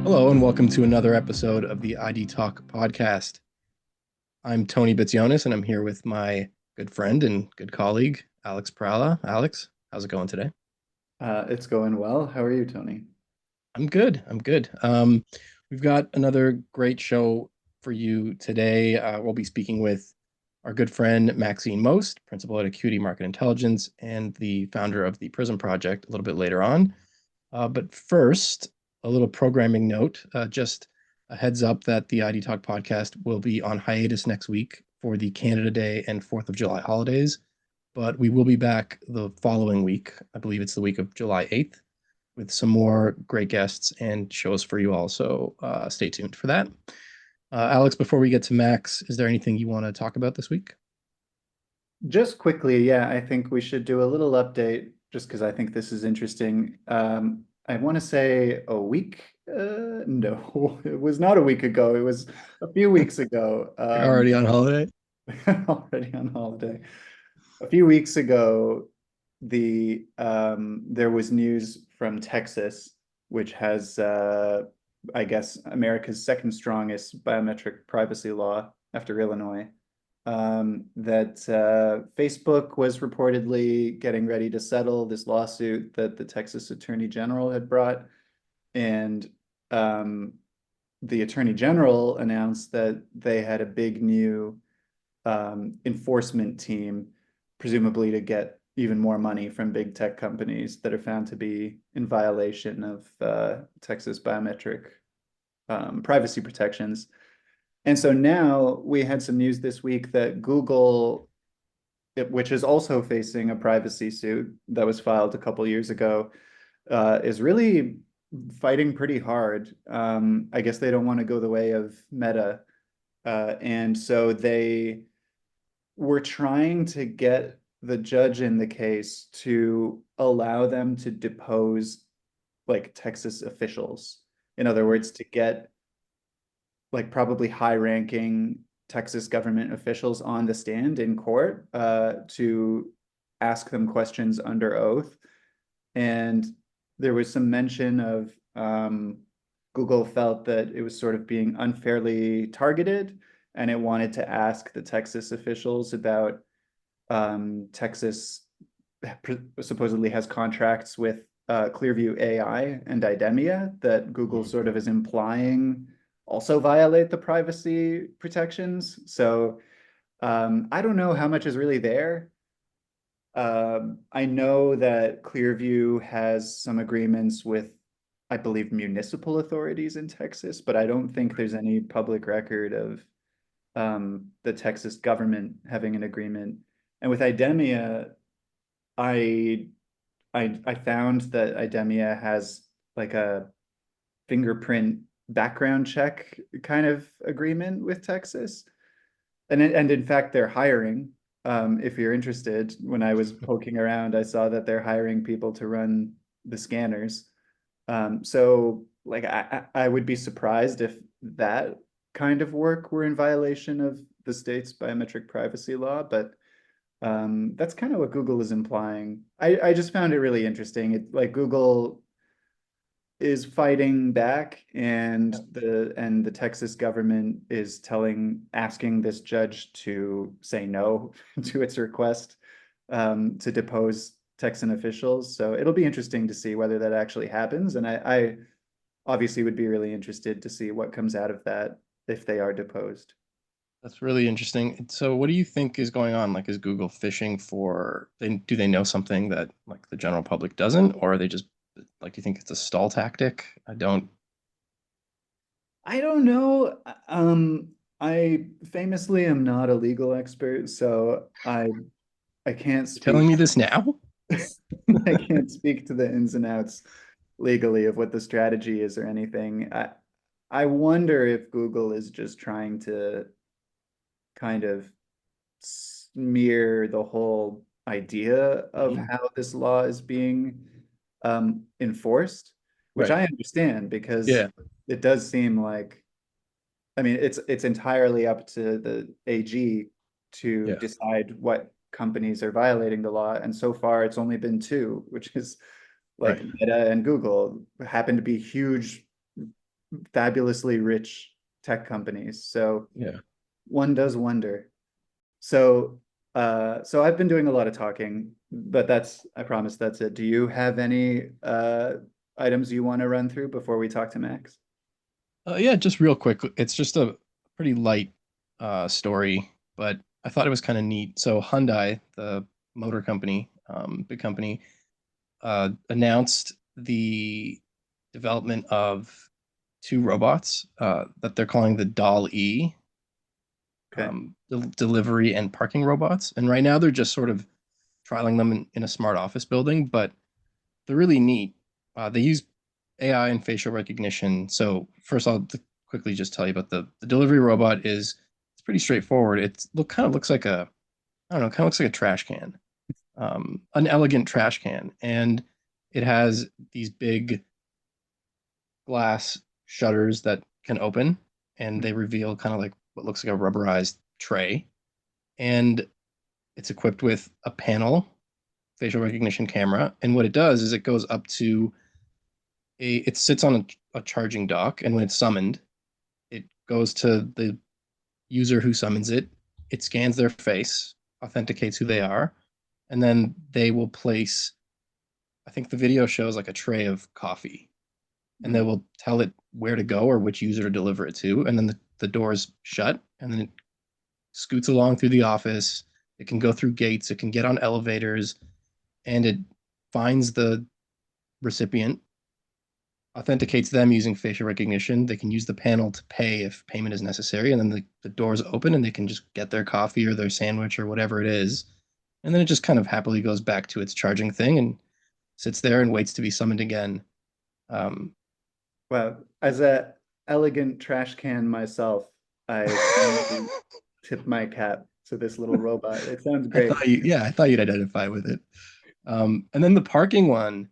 Hello, and welcome to another episode of the ID Talk podcast. I'm Tony Bitsionis, and I'm here with my good friend and good colleague, Alex Prala. Alex, how's it going today? It's going well. How are you, Tony? I'm good. I'm good. We've got another great show for you today. We'll be speaking with our good friend, Maxine Most, principal at Acuity Market Intelligence and the founder of the Prism Project a little bit later on. But first, a little programming note. Just a heads up that the ID Talk podcast will be on hiatus next week for the Canada Day and 4th of July holidays. But we will be back the following week. I believe it's the week of July 8th with some more great guests and shows for you all. So stay tuned for that. Alex, before we get to Max, is there anything you want to talk about this week? Just quickly, yeah, I think we should do a little update just because I think this is interesting. I want to say a week. No, it was not a week ago. It was a few weeks ago. You're already on holiday? Already on holiday. A few weeks ago, there was news from Texas, which has I guess America's second strongest biometric privacy law after Illinois. That Facebook was reportedly getting ready to settle this lawsuit that the Texas Attorney General had brought, and um, the Attorney General announced that they had a big new enforcement team, presumably to get even more money from big tech companies that are found to be in violation of Texas biometric privacy protections. And so now we had some news this week that Google, which is also facing a privacy suit that was filed a couple years ago, is really fighting pretty hard. I guess they don't want to go the way of Meta. And so they were trying to get the judge in the case to allow them to depose like Texas officials. In other words, to get like probably high-ranking Texas government officials on the stand in court to ask them questions under oath. And there was some mention of Google felt that it was sort of being unfairly targeted, and it wanted to ask the Texas officials about Texas supposedly has contracts with Clearview AI and Idemia that Google Mhm. sort of is implying also violate the privacy protections. So I don't know how much is really there. I know that Clearview has some agreements with, I believe, municipal authorities in Texas, but I don't think there's any public record of the Texas government having an agreement. And with Idemia, I I found that Idemia has like a fingerprint background check kind of agreement with Texas. And in fact, they're hiring. If you're interested, when I was poking around, I saw that they're hiring people to run the scanners. So like I would be surprised if that kind of work were in violation of the state's biometric privacy law, but that's kind of what Google is implying. I just found it really interesting. It like Google is fighting back, and the Texas government is asking this judge to say no to its request to depose Texan officials. So it'll be interesting to see whether that actually happens. And I obviously would be really interested to see what comes out of that if they are deposed. That's really interesting. So, what do you think is going on? Like, is Google fishing for, do they know something that like the general public doesn't, or are they just like, do you think it's a stall tactic? I don't. I don't know. I famously am not a legal expert, so I can't You're telling speak. me this now? I can't speak to the ins and outs legally of what the strategy is or anything. I wonder if Google is just trying to kind of smear the whole idea of Mhm. how this law is being enforced, which Right. I understand because Yeah. it does seem like, I mean, it's entirely up to the AG to Yeah. decide what companies are violating the law, and so far it's only been two, which is like Right. Meta and Google happen to be huge fabulously rich tech companies. So Yeah. one does wonder. So so I've been doing a lot of talking, but I promise that's it. Do you have any items you want to run through before we talk to Max? Yeah, just real quick. It's just a pretty light story, but I thought it was kind of neat. So Hyundai, the motor company, big company, announced the development of two robots that they're calling the Doll E, Okay. delivery and parking robots. And right now they're just sort of trialing them in a smart office building, but they're really neat. They use AI and facial recognition. So first, I'll quickly just tell you about the delivery robot. It's pretty straightforward. Kind of looks like a I don't know, kind of looks like a trash can, an elegant trash can, and it has these big glass shutters that can open, and they reveal kind of like what looks like a rubberized tray, and it's equipped with a panel facial recognition camera, and what it does is it goes up to it sits on a charging dock, and when it's summoned, it goes to the user who summons it. It scans their face, authenticates who they are, and then they will place. I think the video shows like a tray of coffee, and they Mm. will tell it where to go or which user to deliver it to, and then the doors shut, and then it scoots along through the office. It can go through gates. It can get on elevators, and it finds the recipient, authenticates them using facial recognition. They can use the panel to pay if payment is necessary, and then the doors open and they can just get their coffee or their sandwich or whatever it is. And then it just kind of happily goes back to its charging thing and sits there and waits to be summoned again. Um, Wow. As a elegant trash can myself, I can only tip my cap to this little robot. It sounds great. I thought you'd identify with it. And then the parking one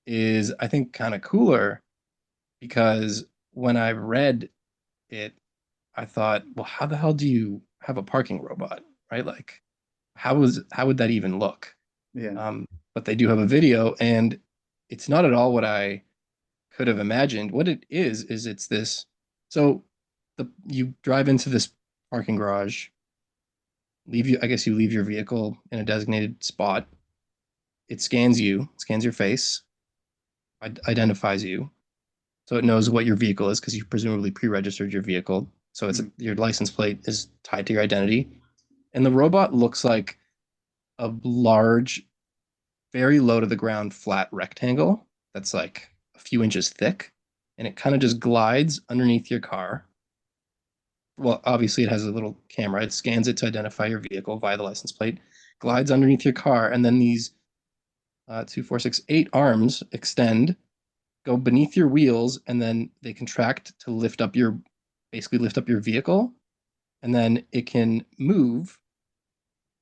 is, I think, kind of cooler because when I read it, I thought, well, how the hell do you have a parking robot, right? Like, how would that even look? Yeah. But they do have a video, and it's not at all what I could have imagined. What it is it's this. So you drive into this parking garage, I guess you leave your vehicle in a designated spot. It scans you, scans your face, identifies you, so it knows what your vehicle is because you presumably pre-registered your vehicle. So Mm. your license plate is tied to your identity, and the robot looks like a large, very low to the ground flat rectangle that's like a few inches thick, and it kind of just glides underneath your car. Well, obviously it has a little camera. It scans it to identify your vehicle via the license plate, glides underneath your car, and then these two, four, six, eight arms extend, go beneath your wheels, and then they contract to basically lift up your vehicle, and then it can move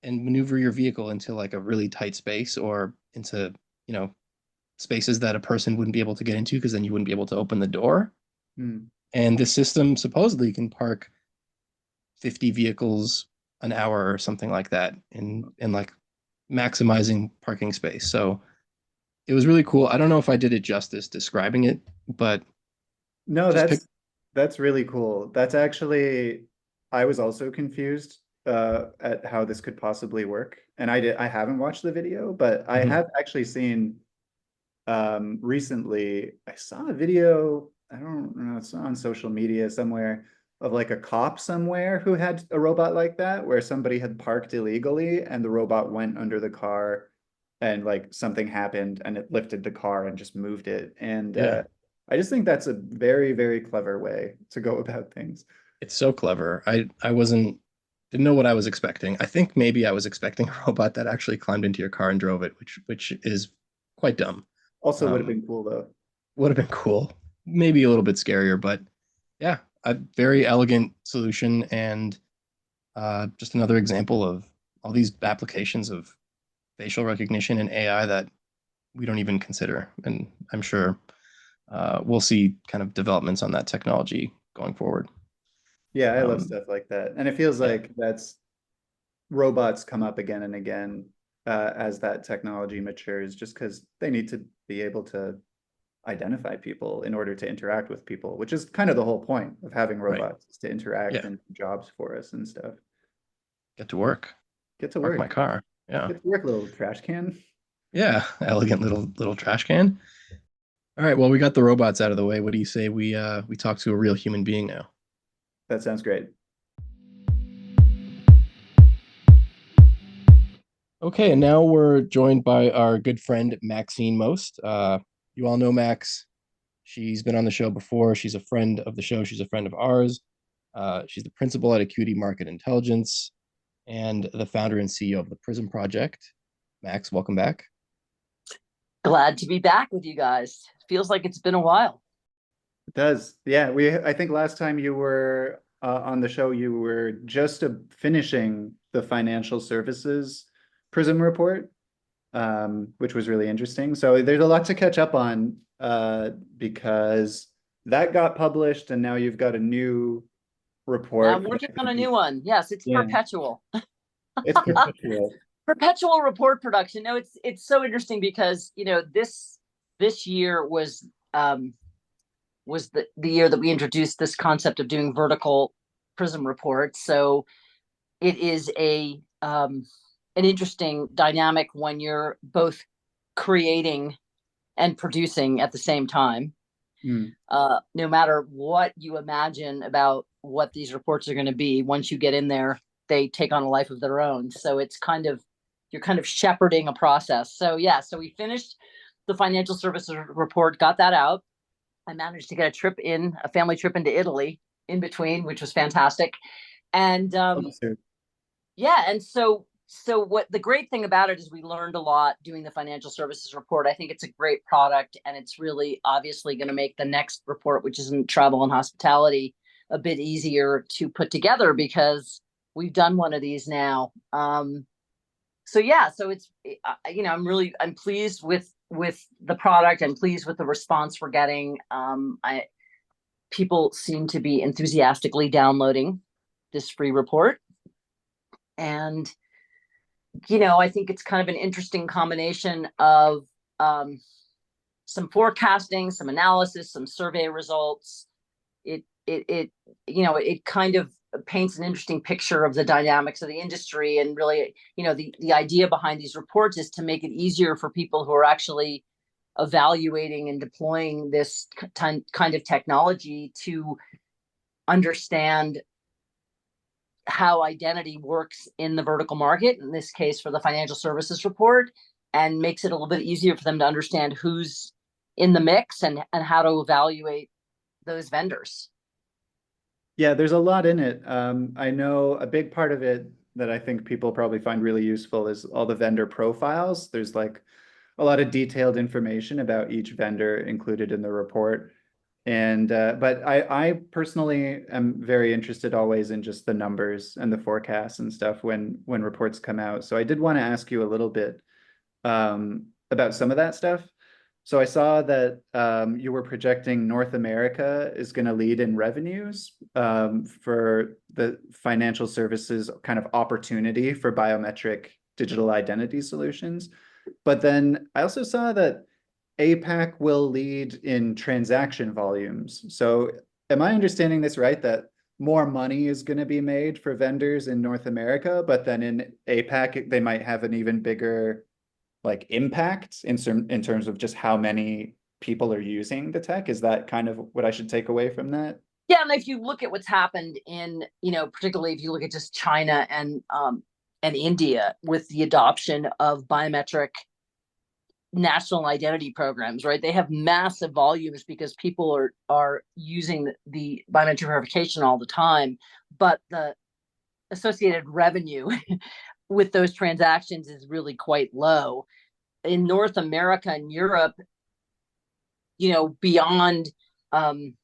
and maneuver your vehicle into like a really tight space or into, you know, spaces that a person wouldn't be able to get into because then you wouldn't be able to open the door. Mm. And this system supposedly can park 50 vehicles an hour or something like that in like maximizing parking space. So it was really cool. I don't know if I did it justice describing it, but No, just pick. that's really cool. That's actually I was also confused at how this could possibly work. And I haven't watched the video, but I Mhm. have actually seen recently I saw a video, I don't know, it's on social media somewhere of like a cop somewhere who had a robot like that where somebody had parked illegally and the robot went under the car and like something happened and it lifted the car and just moved it. And Yeah, I just think that's a very, very clever way to go about things. it's so clever. I wasn't didn't know what I was expecting. I think maybe I was expecting a robot that actually climbed into your car and drove it, which is quite dumb. Also would have Um, been cool though. would have been cool. Maybe a little bit scarier, but yeah, a very elegant solution and just another example of all these applications of facial recognition and AI that we don't even consider. And I'm sure we'll see kind of developments on that technology going forward. Yeah, I love Um, stuff like that. And it feels yeah, like that's robots come up again and again as that technology matures, just because they need to be able to identify people in order to interact with people, which is kind of the whole point of having Right. robots, is to interact Yeah. and do jobs for us and stuff. Get to work. Get to Park my work. car. Yeah. Get to work, little trash can. Yeah. Elegant little trash can. All right. Well, we got the robots out of the way. What do you say we talk to a real human being now? That sounds great. Okay, and now we're joined by our good friend Maxine Most. You all know Max. She's been on the show before. She's a friend of the show. She's a friend of ours. She's the principal at Acuity Market Intelligence and the founder and CEO of the Prism Project. Max, welcome back. Glad to be back with you guys. Feels like it's been a while. It does. Yeah, I think last time you were on the show, you were just finishing the financial services Prism report, which was really interesting. So there's a lot to catch up on because that got published, and now you've got a new report. Now I'm working on a new one. Yes, it's Yeah, perpetual. it's perpetual. Perpetual report production. No, it's so interesting because this year was the year that we introduced this concept of doing vertical Prism reports. So it is an interesting dynamic when you're both creating and producing at the same time. Mm. No matter what you imagine about what these reports are going to be, once you get in there, they take on a life of their own. So you're kind of shepherding a process. So yeah, so we finished the financial services report, got that out. I managed to get a family trip into Italy in between, which was fantastic. And yeah, and so what the great thing about it is we learned a lot doing the financial services report. I think it's a great product, and it's really obviously going to make the next report, which is in travel and hospitality, a bit easier to put together because we've done one of these now. So yeah, so it's I'm pleased with the product. I'm pleased with the response we're getting. People seem to be enthusiastically downloading this free report, and I think it's kind of an interesting combination of some forecasting, some analysis, some survey results. It kind of paints an interesting picture of the dynamics of the industry, and really, the idea behind these reports is to make it easier for people who are actually evaluating and deploying this kind of technology to understand how identity works in the vertical market, in this case for the financial services report, and makes it a little bit easier for them to understand who's in the mix and how to evaluate those vendors. Yeah, there's a lot in it. I know a big part of it that I think people probably find really useful is all the vendor profiles. There's like a lot of detailed information about each vendor included in the report. And but I personally am very interested always in just the numbers and the forecasts and stuff when reports come out. So I did want to ask you a little bit about some of that stuff. So I saw that you were projecting North America is going to lead in revenues for the financial services kind of opportunity for biometric digital identity solutions. But then I also saw that APAC will lead in transaction volumes. So am I understanding this right, that more money is going to be made for vendors in North America, but then in APAC, they might have an even bigger impact in terms of just how many people are using the tech? Is that kind of what I should take away from that? Yeah, and if you look at what's happened in, particularly if you look at just China and India with the adoption of biometric national identity programs, right? They have massive volumes because people are using the biometric verification all the time, but the associated revenue with those transactions is really quite low. In North America and Europe, beyond kind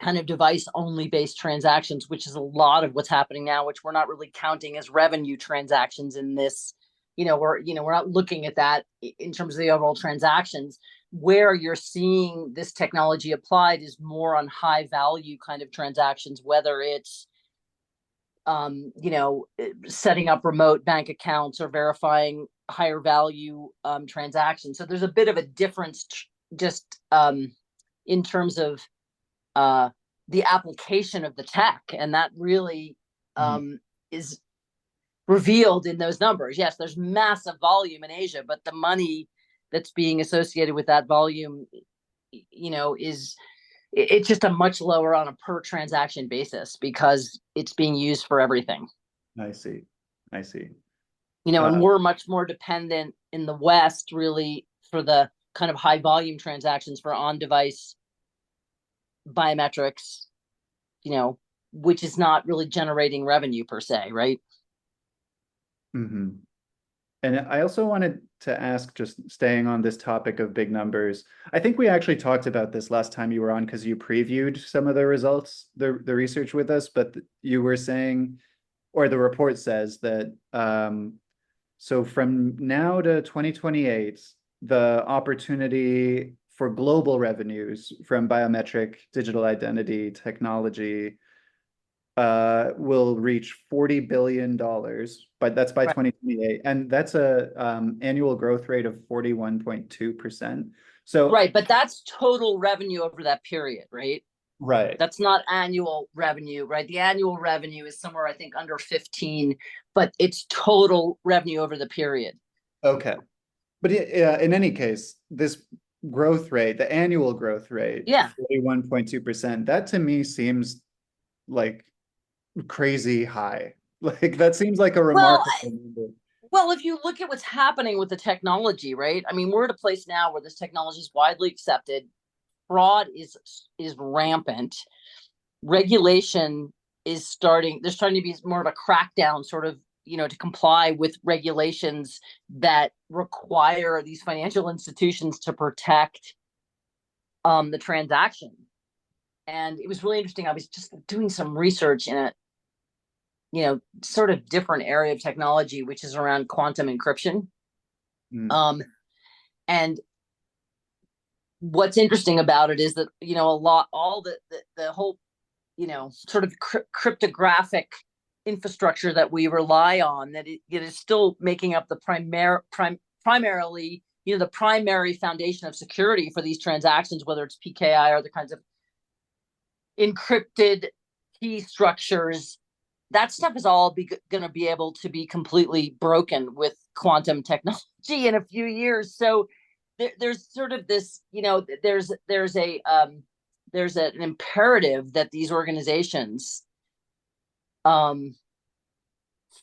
of device only based transactions, which is a lot of what's happening now, which we're not really counting as revenue transactions in this. We're not looking at that in terms of the overall transactions. Where you're seeing this technology applied is more on high value kind of transactions, whether it's setting up remote bank accounts or verifying higher value transactions. So there's a bit of a difference just in terms of the application of the tech, and that really is revealed in those numbers. Yes, there's massive volume in Asia, but the money that's being associated with that volume, it's just a much lower on a per transaction basis because it's being used for everything. I see. And we're much more dependent in the West, really, for the kind of high volume transactions for on-device biometrics, which is not really generating revenue per se, right? Mm-hmm. And I also wanted to ask, just staying on this topic of big numbers, I think we actually talked about this last time you were on because you previewed some of the results, the research with us, but you were saying, or the report says that, so from now to 2028, the opportunity for global revenues from biometric digital identity technology will reach $40 billion, but that's by 2028. And that's a annual growth rate of 41.2%. So right, but that's total revenue over that period, right? Right. That's not annual revenue, right? The annual revenue is somewhere, I think, under 15, but it's total revenue over the period. Okay. But in any case, this growth rate, the annual growth rate, 41.2%, that to me seems like crazy high. Like that seems like a remarkable number. Well, if you look at what's happening with the technology, right? I mean, we're at a place now where this technology is widely accepted. Fraud is rampant. Regulation is starting. There's starting to be more of a crackdown, sort of, to comply with regulations that require these financial institutions to protect the transaction. And it was really interesting. I was just doing some research in a sort of different area of technology, which is around quantum encryption. And what's interesting about it is that, all the whole, sort of cryptographic infrastructure that we rely on, that it is still making up the primarily, the primary foundation of security for these transactions, whether it's PKI or other kinds of encrypted key structures. That stuff is all going to be able to be completely broken with quantum technology in a few years. So there's sort of this, there's an imperative that these organizations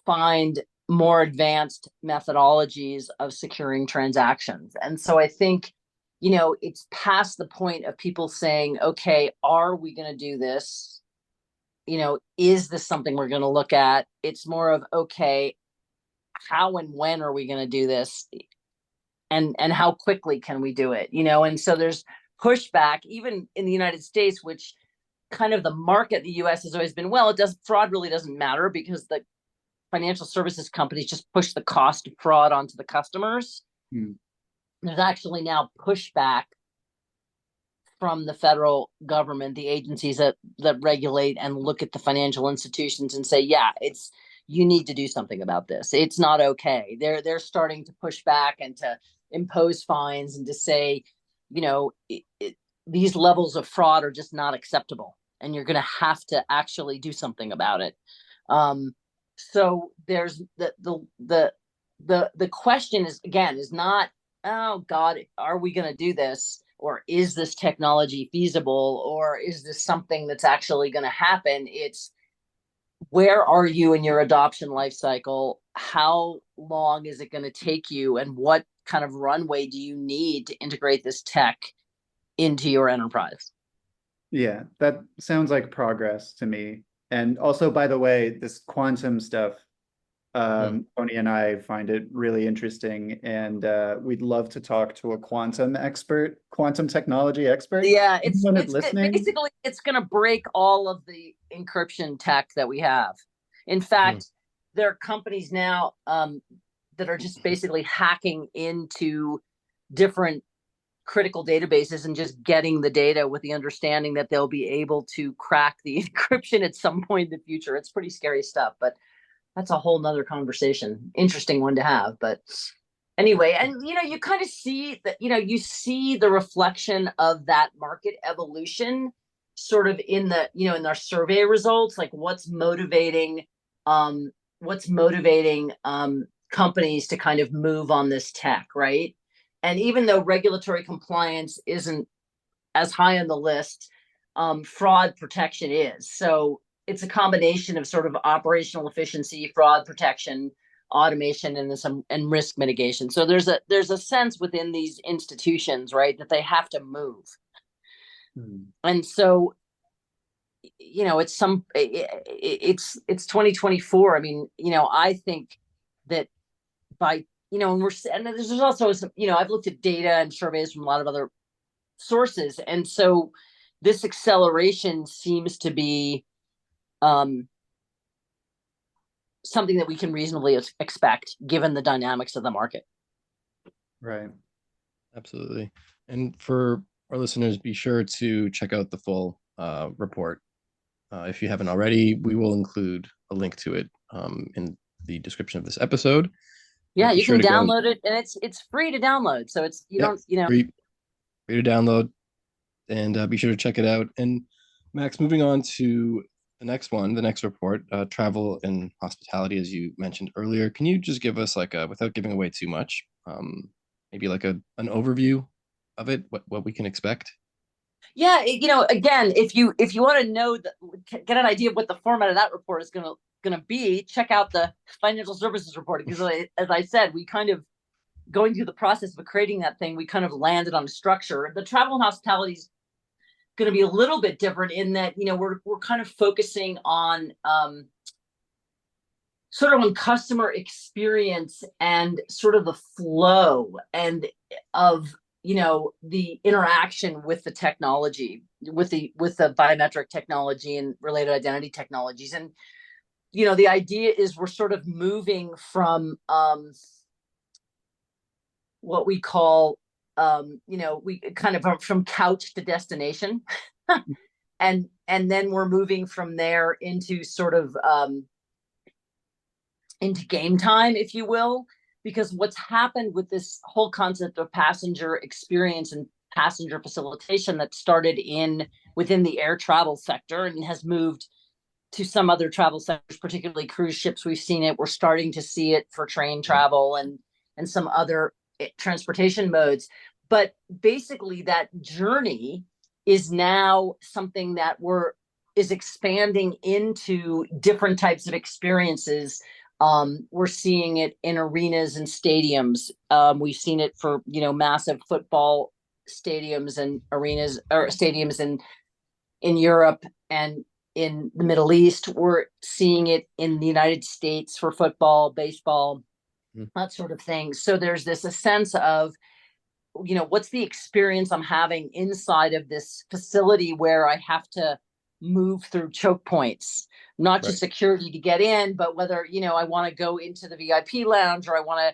find more advanced methodologies of securing transactions. And so I think, it's past the point of people saying, okay, are we going to do this? Is this something we're going to look at? It's more of, okay, how and when are we going to do this? And how quickly can we do it? And so there's pushback, even in the United States, which kind of the market, the US has always been, fraud really doesn't matter because the financial services companies just push the cost of fraud onto the customers. There's actually now pushback from the federal government, the agencies that regulate and look at the financial institutions and say, you need to do something about this. It's not okay. They're starting to push back and to impose fines and to say, these levels of fraud are just not acceptable, and you're going to have to actually do something about it. So there's the question is not, oh God, are we going to do this? Or is this technology feasible? Or is this something that's actually going to happen? It's, where are you in your adoption life cycle? How long is it going to take you? And what kind of runway do you need to integrate this tech into your enterprise? Yeah, that sounds like progress to me. And also, by the way, this quantum stuff, Tony and I find it really interesting, and we'd love to talk to a quantum technology expert. Yeah, it's basically, it's going to break all of the encryption tech that we have. In fact, there are companies now that are just basically hacking into different critical databases and just getting the data with the understanding that they'll be able to crack the encryption at some point in the future. It's pretty scary stuff, but that's a whole nother conversation. Interesting one to have, but anyway, and you kind of see that, you see the reflection of that market evolution sort of in the, in our survey results, like um what's motivating companies to kind of move on this tech, right? And even though regulatory compliance isn't as high on the list, fraud protection is. So it's a combination of sort of operational efficiency, fraud protection, automation, and risk mitigation. So there's a sense within these institutions, right, that they have to move. And so it's 2024. I mean, I think that by and there's also some, I've looked at data and surveys from a lot of other sources, and so this acceleration seems to be something that we can reasonably expect given the dynamics of the market. Right. Absolutely. And for our listeners, be sure to check out the full report. If you haven't already, we will include a link to it in the description of this episode. Yeah, Be you sure can to go download it, and it's free to download. So it's free to download, and be sure to check it out. And Max, moving on to the next one, the next report, travel and hospitality, as you mentioned earlier. Can you just give us without giving away too much, maybe like an overview of it, what we can expect? Yeah, again, if you want to know get an idea of what the format of that report is gonna be, check out the financial services report, because as I said, we kind of going through the process of creating that thing, we kind of landed on a structure. The travel and hospitality is going to be a little bit different in that we're kind of focusing on sort of on customer experience and sort of the flow and of the interaction with the technology, with the biometric technology and related identity technologies. And the idea is we're sort of moving from what we call we kind of from couch to destination. and then we're moving from there into sort of into game time, if you will, because what's happened with this whole concept of passenger experience and passenger facilitation that started within the air travel sector and has moved to some other travel sectors, particularly cruise ships. We've seen it. We're starting to see it for train travel and some other transportation modes. But basically that journey is now something that is expanding into different types of experiences. We're seeing it in arenas and stadiums. We've seen it for massive football stadiums and arenas, or stadiums in Europe and in the Middle East. We're seeing it in the United States for football, baseball, that sort of thing. So there's a sense of what's the experience I'm having inside of this facility where I have to move through choke points, not just security to get in, but whether I want to go into the VIP lounge, or I want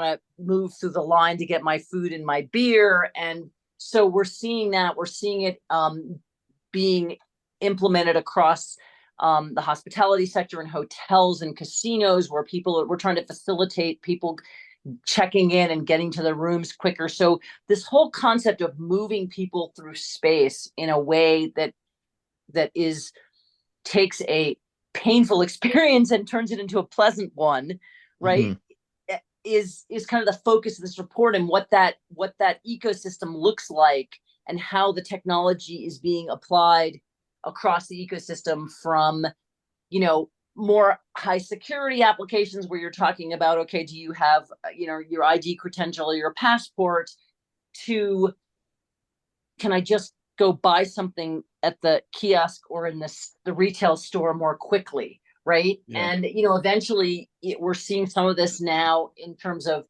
to move through the line to get my food and my beer. And so we're seeing it being implemented across the hospitality sector and hotels and casinos, where we're trying to facilitate people checking in and getting to their rooms quicker. So this whole concept of moving people through space in a way that takes a painful experience and turns it into a pleasant one, right? Is kind of the focus of this report, and what that ecosystem looks like, and how the technology is being applied across the ecosystem, from more high security applications where you're talking about, okay, do you have your ID credential or your passport, to can I just go buy something at the kiosk or in the retail store more quickly, right? And eventually we're seeing some of this now in terms of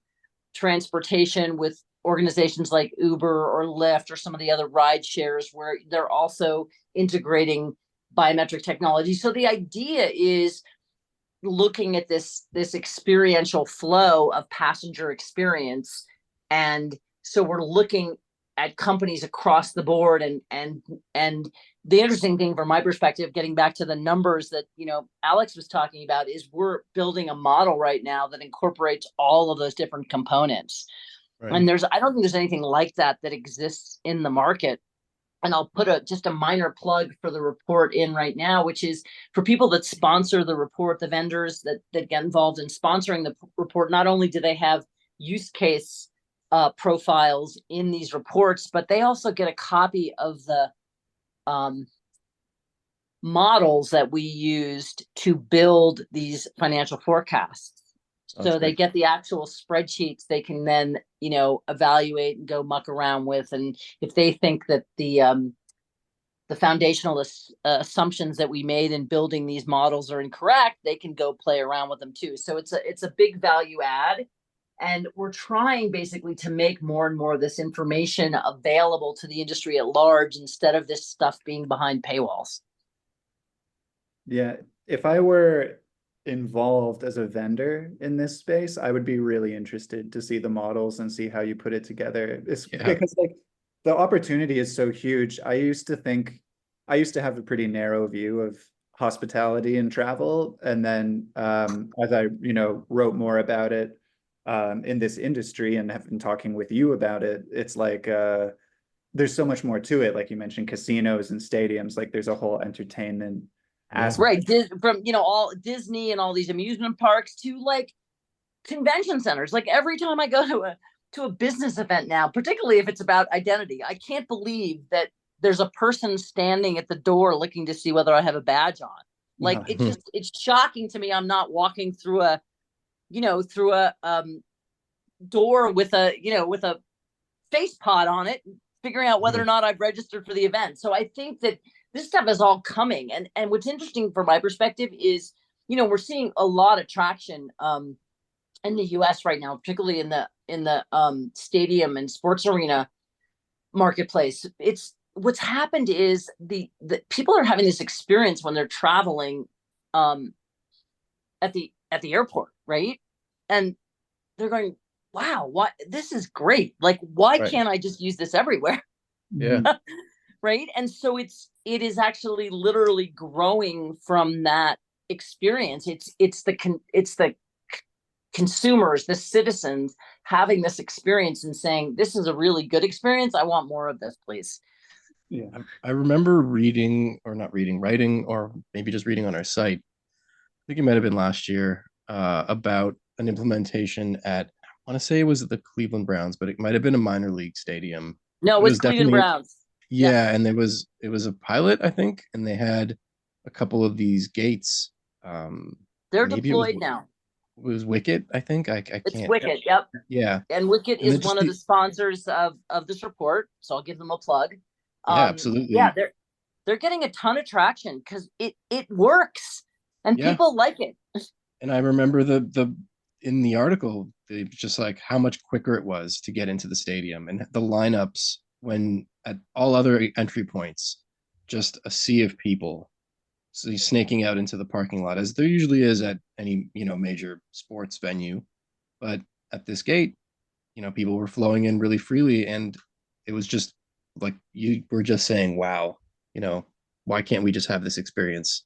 transportation with organizations like Uber or Lyft or some of the other ride shares, where they're also integrating biometric technology. So the idea is looking at this experiential flow of passenger experience. And so we're looking at companies across the board. And the interesting thing from my perspective, getting back to the numbers that, Alex was talking about, is we're building a model right now that incorporates all of those different components. Right. And I don't think there's anything like that exists in the market. And I'll put just a minor plug for the report in right now, which is for people that sponsor the report, the vendors that get involved in sponsoring the report. Not only do they have use case profiles in these reports, but they also get a copy of the models that we used to build these financial forecasts. So they get the actual spreadsheets they can then, evaluate and go muck around with. And if they think that the foundational assumptions that we made in building these models are incorrect, they can go play around with them too. So it's a big value add. And we're trying basically to make more and more of this information available to the industry at large, instead of this stuff being behind paywalls. Yeah, if I were involved as a vendor in this space, I would be really interested to see the models and see how you put it together. Because like the opportunity is so huge. I used to have a pretty narrow view of hospitality and travel. And then as I, wrote more about it in this industry and have been talking with you about it, it's like there's so much more to it. Like you mentioned, casinos and stadiums, like there's a whole entertainment aspect. Right. From, all Disney and all these amusement parks to like convention centers. Like every time I go to a business event now, particularly if it's about identity, I can't believe that there's a person standing at the door looking to see whether I have a badge on. Like it's shocking to me. I'm not walking through a door with a face pod on it, figuring out whether or not I've registered for the event. So I think that this stuff is all coming. And what's interesting from my perspective is, we're seeing a lot of traction in the US right now, particularly in the stadium and sports arena marketplace. What's happened is the people are having this experience when they're traveling at the airport, right? And they're going, wow, this is great. Like, why can't I just use this everywhere? Yeah. Right. And so it is actually literally growing from that experience. It's the consumers, the citizens having this experience and saying, this is a really good experience. I want more of this, please. Yeah. I remember writing, or maybe just reading on our site. I think it might have been last year, about an implementation at, I want to say it was the Cleveland Browns, but it might have been a minor league stadium. No, it was Cleveland Browns. Yeah, yes. And it was a pilot, I think, and they had a couple of these gates. They're deployed now. It was Wicket, I think. I can't. It's Wicket, yep. Yeah. And Wicket is one of the sponsors of this report, so I'll give them a plug. Yeah, absolutely. Yeah, they're getting a ton of traction because it works and people like it. And I remember in the article, just like how much quicker it was to get into the stadium and the lineups when at all other entry points, just a sea of people snaking out into the parking lot, as there usually is at any, major sports venue. But at this gate, people were flowing in really freely. And it was just like you were just saying, wow, why can't we just have this experience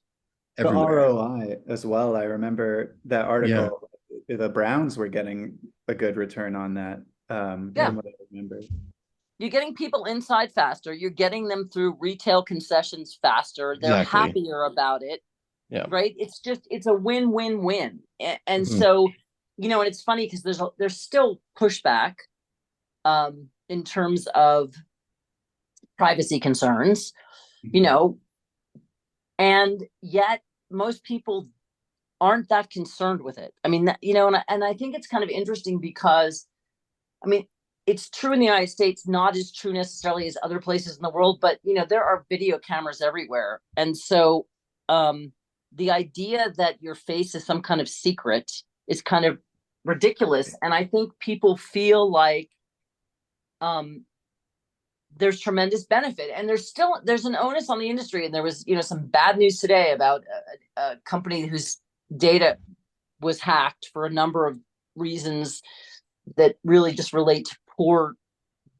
everywhere? The ROI as well. I remember that article, the Browns were getting a good return on that. From what I remember. You're getting people inside faster. You're getting them through retail concessions faster. They're happier about it. Yeah. Right. It's a win-win-win. And so, and it's funny because there's still pushback in terms of privacy concerns, and yet most people aren't that concerned with it. I mean, and I think it's kind of interesting because, it's true in the United States, not as true necessarily as other places in the world, but there are video cameras everywhere. And so the idea that your face is some kind of secret is kind of ridiculous. And I think people feel like there's tremendous benefit, and there's an onus on the industry. And there was, some bad news today about a company whose data was hacked for a number of reasons that really just relate to poor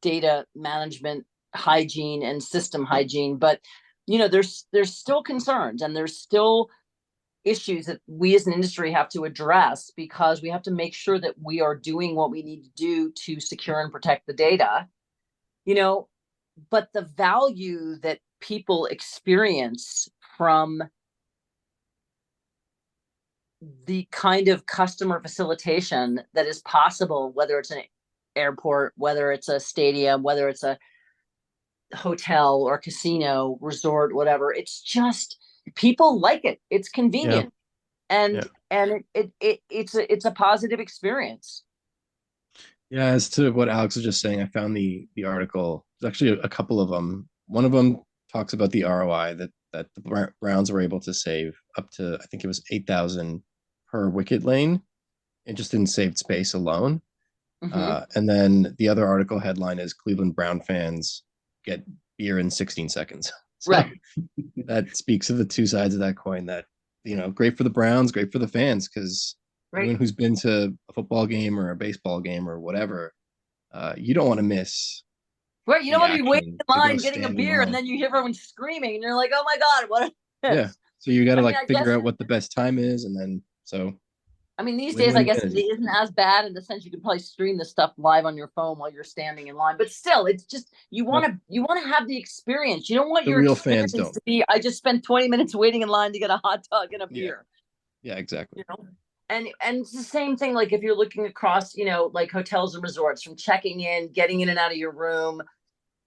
data management hygiene and system hygiene. But there's still concerns, and there's still issues that we as an industry have to address, because we have to make sure that we are doing what we need to do to secure and protect the data. But the value that people experience from the kind of customer facilitation that is possible, whether it's an airport, whether it's a stadium, whether it's a hotel or casino, resort, whatever, it's just, people like it. It's convenient. And it's a positive experience. Yeah, as to what Alex was just saying, I found the article. There's actually a couple of them. One of them talks about the ROI that the Browns were able to save up to, I think it was 8,000 per wicket lane, and just in saved space alone. And then the other article headline is Cleveland Brown fans get beer in 16 seconds. So right. That speaks to the two sides of that coin, that, great for the Browns, great for the fans, because anyone who's been to a football game or a baseball game or whatever, you don't want to miss. Right. You don't want to be waiting in line getting a beer and then you hear everyone screaming and you're like, oh my God, what is this? Yeah. So you got to figure out what the best time is. And then, these days, I guess it isn't as bad in the sense you can probably stream the stuff live on your phone while you're standing in line, but still, it's just, you want to have the experience. You don't want your real experience fans to be, I just spent 20 minutes waiting in line to get a hot dog and a beer. Yeah, exactly. And it's the same thing. Like if you're looking across, like hotels and resorts, from checking in, getting in and out of your room.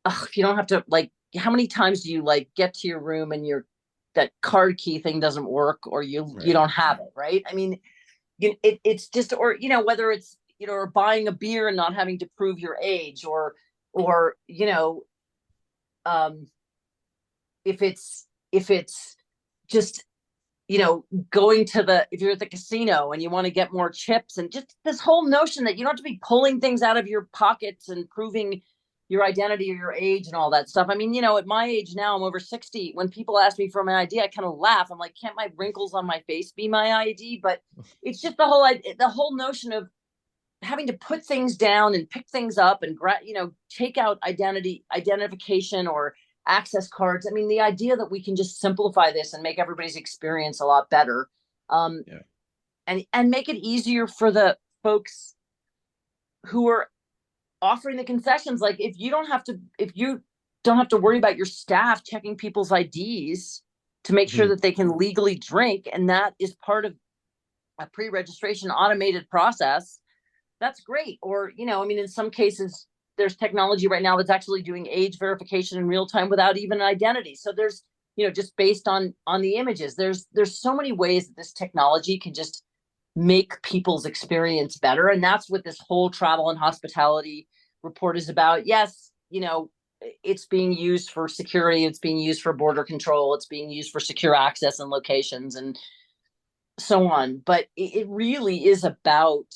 If you don't have to, how many times do you get to your room and that card key thing doesn't work, or you don't have it, right? I mean, it's just, or whether it's or buying a beer and not having to prove your age, or if it's just going to if you're at the casino and you want to get more chips, and just this whole notion that you don't have to be pulling things out of your pockets and proving your identity or your age and all that stuff. I mean, at my age now, I'm over 60. When people ask me for my ID, I kind of laugh. I'm like, can't my wrinkles on my face be my ID? But it's just the whole notion of having to put things down and pick things up and, take out identification or access cards. I mean, the idea that we can just simplify this and make everybody's experience a lot better, and make it easier for the folks who are offering the concessions. Like if you don't have to worry about your staff checking people's IDs to make sure that they can legally drink, and that is part of a pre-registration automated process, that's great. Or, in some cases, there's technology right now that's actually doing age verification in real time without even an identity. So there's, just based on the images, there's so many ways that this technology can just make people's experience better. And that's what this whole travel and hospitality report is about. Yes, it's being used for security, it's being used for border control, it's being used for secure access and locations and so on. But it really is about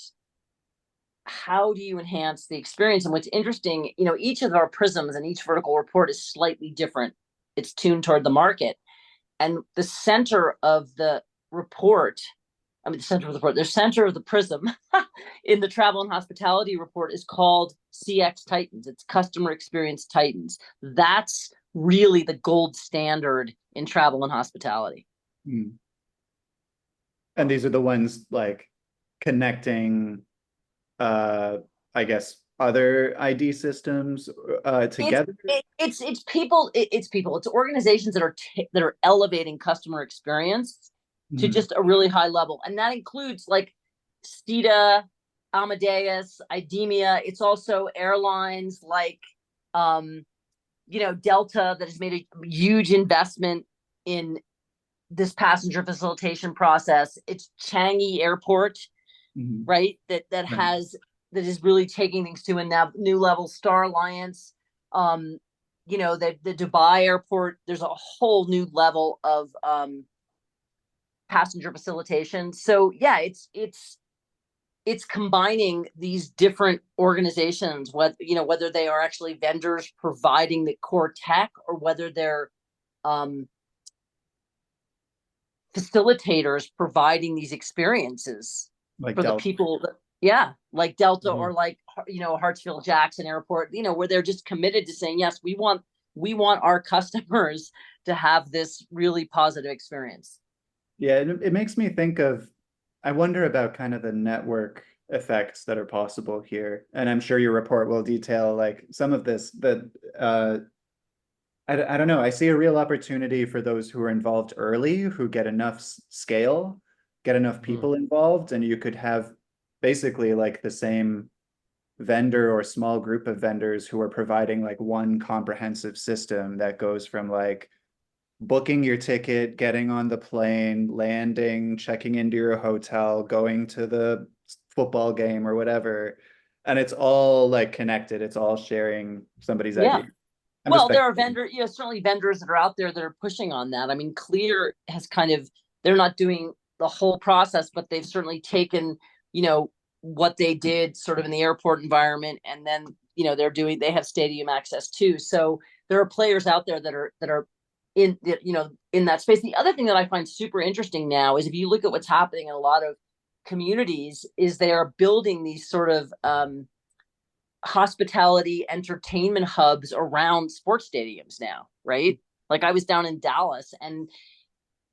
how do you enhance the experience. And what's interesting, each of our prisms and each vertical report is slightly different. It's tuned toward the market. And the center of the report, the center of the prism in the travel and hospitality report is called CX Titans. It's Customer Experience Titans. That's really the gold standard in travel and hospitality. And these are the ones connecting, I guess, other ID systems together. It's people. It's organizations that are elevating customer experience to just a really high level. And that includes SITA, Amadeus, IDEMIA. It's also airlines like, Delta, that has made a huge investment in this passenger facilitation process. It's Changi Airport, right? That is really taking things to a new level. Star Alliance, the Dubai Airport, there's a whole new level of passenger facilitation. So yeah, it's combining these different organizations, whether they are actually vendors providing the core tech, or whether they're facilitators providing these experiences for the people Yeah, like Delta Mhm. or like, Hartsfield Jackson Airport, where they're just committed to saying, yes, we want our customers to have this really positive experience. Yeah, it makes me think of, I wonder about kind of the network effects that are possible here. And I'm sure your report will detail like some of this, that I don't know. I see a real opportunity for those who are involved early, who get enough scale, get enough Mhm. people involved, and you could have basically like the same vendor or small group of vendors who are providing like one comprehensive system that goes from like booking your ticket, getting on the plane, landing, checking into your hotel, going to the football game or whatever. And it's all like connected. It's all sharing somebody's Yeah. idea. I'm just Well, there are speculating. certainly vendors that are out there that are pushing on that. I mean, Clear has they're not doing the whole process, but they've certainly taken, what they did sort of in the airport environment, and then, they have stadium access too. So there are players out there that are in that space. The other thing that I find super interesting now is if you look at what's happening in a lot of communities, is they are building these sort of hospitality entertainment hubs around sports stadiums now, right? Like I was down in Dallas, and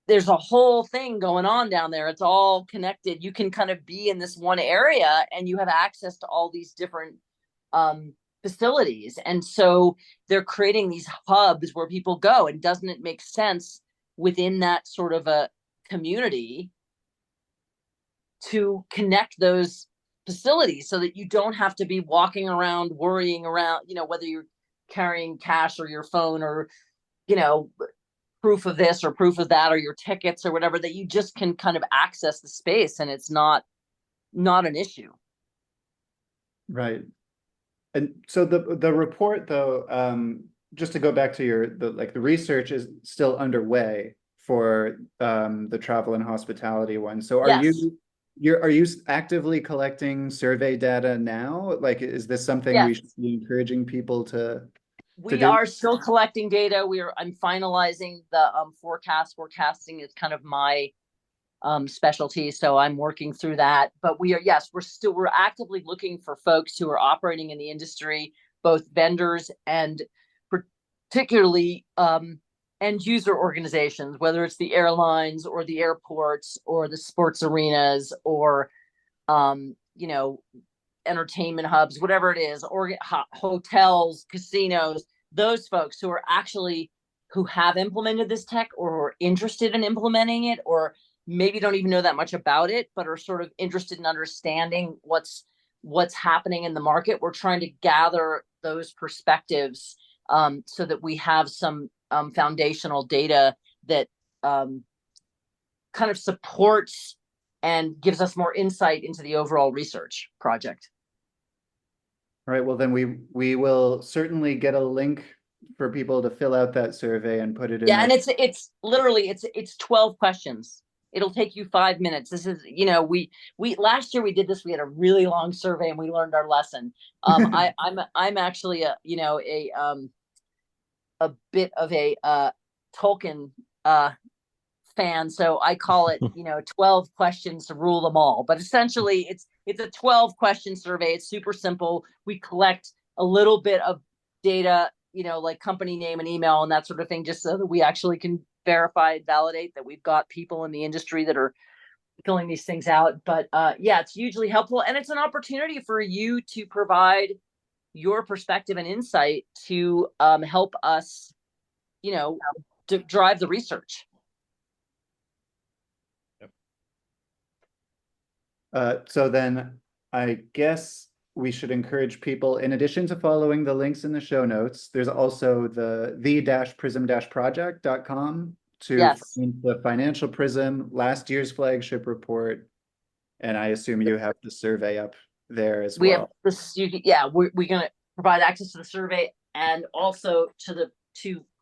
there's a whole thing going on down there. It's all connected. You can kind of be in this one area and you have access to all these different facilities. And so they're creating these hubs where people go. And doesn't it make sense within that sort of a community to connect those facilities so that you don't have to be walking around worrying around, whether you're carrying cash or your phone or, you know, proof of this or proof of that or your tickets or whatever, that you just can kind of access the space and it's not an issue. Right. And so the report though, just to go back to the research is still underway for the travel and hospitality one. So Yes. are you actively collecting survey data now? Like, is this something we should Yes. be encouraging people to We do? are still collecting data. I'm finalizing the forecast. Forecasting is kind of my specialty, so I'm working through that. But yes, we're actively looking for folks who are operating in the industry, both vendors and particularly end user organizations, whether it's the airlines or the airports or the sports arenas or um, you know entertainment hubs, whatever it is, or hotels, casinos, those folks who have implemented this tech or are interested in implementing it, or maybe don't even know that much about it, but are sort of interested in understanding what's happening in the market. We're trying to gather those perspectives so that we have some foundational data that kind of supports and gives us more insight into the overall research project. All right, well then we will certainly get a link for people to fill out that survey and put it in Yeah, the. and it's literally it's 12 questions. It'll take you 5 minutes. This is, we last year we did this. We had a really long survey and we learned our lesson. I'm actually a bit of a Tolkien fan, so I call it 12 questions to rule them all. But essentially, it's a 12-question survey. It's super simple. We collect a little bit of data, like company name and email and that sort of thing, just so that we actually can verify and validate that we've got people in the industry that are filling these things out. But yeah, it's hugely helpful, and it's an opportunity for you to provide your perspective and insight to help us, to drive the research. So then I guess we should encourage people, in addition to following the links in the show notes, there's also the-prism-project.com to Yes. find the Financial Prism last year's flagship report. And I assume you have the survey up there as We have well. this, we're going to provide access to the survey and also to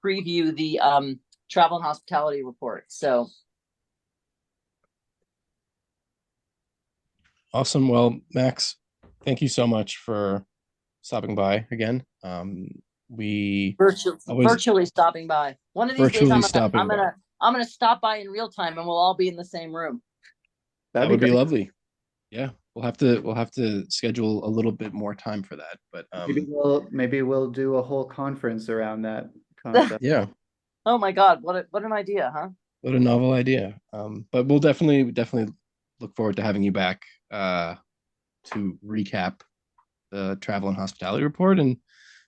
preview the travel and hospitality report. So Awesome. Well, Max, thank you so much for stopping by again. We always virtually stopping by. One of these days, virtually stopping by. I'm gonna stop by in real time, and we'll all be in the same room. That'd That be would be great. lovely. Yeah. we'll have to schedule a little bit more time for that. But Maybe we'll do a whole conference around that concept. yeah, Oh my God, what an idea, huh? what a novel idea. But we'll definitely look forward to having you back to recap the travel and hospitality report and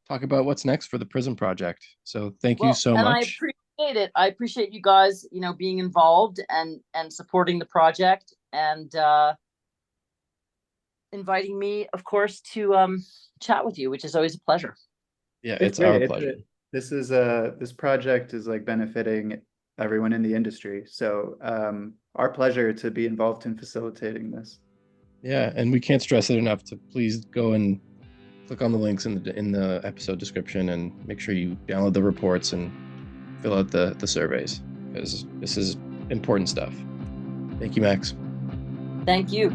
talk about what's next for the Prism project. So thank you Well, so and I much. appreciate it. I appreciate you guys, being involved and supporting the project and inviting me, of course, to chat with you, which is always a pleasure. Yeah, It's it's our great. pleasure. This project is like benefiting everyone in the industry. So our pleasure to be involved in facilitating this. Yeah, and we can't stress it enough to please go and click on the links in the episode description and make sure you download the reports and fill out the surveys because this is important stuff. Thank you, Max. Thank you.